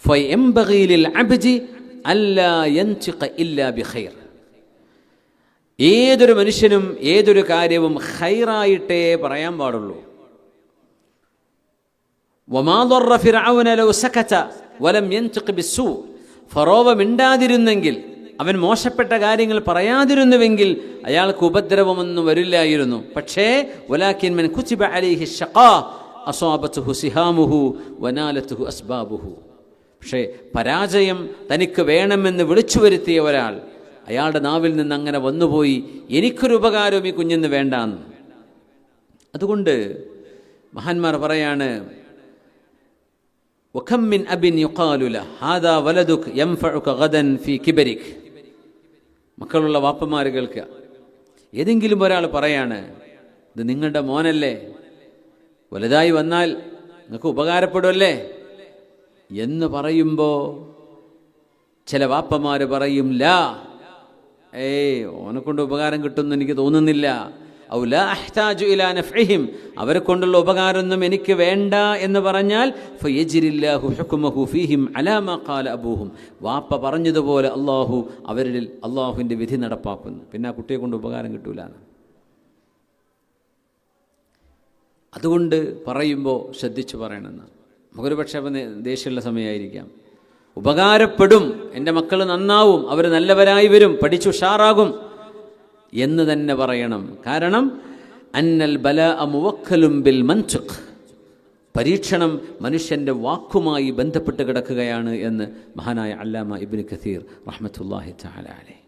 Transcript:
ഫയംബഗി ലിൽ അബ്ദി അല്ലാ യൻതിഖ ഇല്ലാ ബിഖൈർ. ഏതൊരു മനുഷ്യനും ഏതൊരു കാര്യവും ഖൈറായിട്ടേ പറയാൻ പാടുള്ളൂ. വമാ ളറ ഫിർഔന ലൗ സകത വലം യൻതിഖ ബിസ്സൂ. ഫറോവ മിണ്ടാതിരുന്നെങ്കിൽ, അവൻ മോശപ്പെട്ട കാര്യങ്ങൾ പറയാതിരുന്നുവെങ്കിൽ അയാൾക്ക് ഉപദ്രവമൊന്നും വരില്ലായിരുന്നു. പക്ഷേ വലാകിൻ മൻ കുതിബ അലൈഹി ശഖാ അസ്വാബതുഹു സിഹാമുഹു വനാലതുഹു അസ്ബാബുഹു. പക്ഷേ പരാജയം തനിക്ക് വേണമെന്ന് വിളിച്ചു വരുത്തിയ ഒരാൾ, അയാളുടെ നാവിൽ നിന്ന് അങ്ങനെ വന്നുപോയി, എനിക്കൊരു ഉപകാരവും ഈ കുഞ്ഞിന് വേണ്ടാന്ന്. അതുകൊണ്ട് മഹാന്മാർ പറയാണ്, വകം മിൻ അബിൻ യുഖാലു ലഹു ഹാദാ വലദുക യൻഫഉക ഗദൻ ഫീ കിബരിക്. മക്കളുള്ള വാപ്പമാർ കേൾക്കുക, ഏതെങ്കിലും ഒരാൾ പറയാണ്, ഇത് നിങ്ങളുടെ മോനല്ലേ, വലുതായി വന്നാൽ നിങ്ങൾക്ക് ഉപകാരപ്പെടുമല്ലേ എന്ന് പറയുമ്പോൾ ചില വാപ്പമാർ പറയും, ലാ, ഓനെ കൊണ്ട് ഉപകാരം കിട്ടുമെന്ന് എനിക്ക് തോന്നുന്നില്ല. ഔ ലാ അഹ്താജു ഇലാ നഫ്ഇഹിം, അവരെ കൊണ്ടുള്ള ഉപകാരമൊന്നും എനിക്ക് വേണ്ട എന്ന് പറഞ്ഞാൽ ഫയജ്രില്ലാഹു ഹുക്മഹു ഫീഹിം അലാ മാ ഖാല അബൂഹും, വാപ്പ പറഞ്ഞതുപോലെ അവരിൽ അള്ളാഹുവിൻ്റെ വിധി നടപ്പാക്കുന്നു. പിന്നെ ആ കുട്ടിയെ കൊണ്ട് ഉപകാരം കിട്ടൂല. അതുകൊണ്ട് പറയുമ്പോൾ ശ്രദ്ധിച്ചു പറയണമെന്ന്. നമുക്കൊരു പക്ഷേ അപ്പം ദേഷ്യമുള്ള സമയമായിരിക്കാം. ഉപകാരപ്പെടും, എൻ്റെ മക്കൾ നന്നാവും, അവർ നല്ലവരായി വരും, പഠിച്ചുഷാറാകും എന്ന് തന്നെ പറയണം. കാരണം അന്നൽ ബലാഅ മുവക്കലും ബിൽ മൻതിഖ്, പരീക്ഷണം മനുഷ്യൻ്റെ വാക്കുമായി ബന്ധപ്പെട്ട് കിടക്കുകയാണ് എന്ന് മഹാനായ അല്ലാമ ഇബ്നു കസീർ റഹ്മത്തുള്ളാഹി തആല അലൈഹി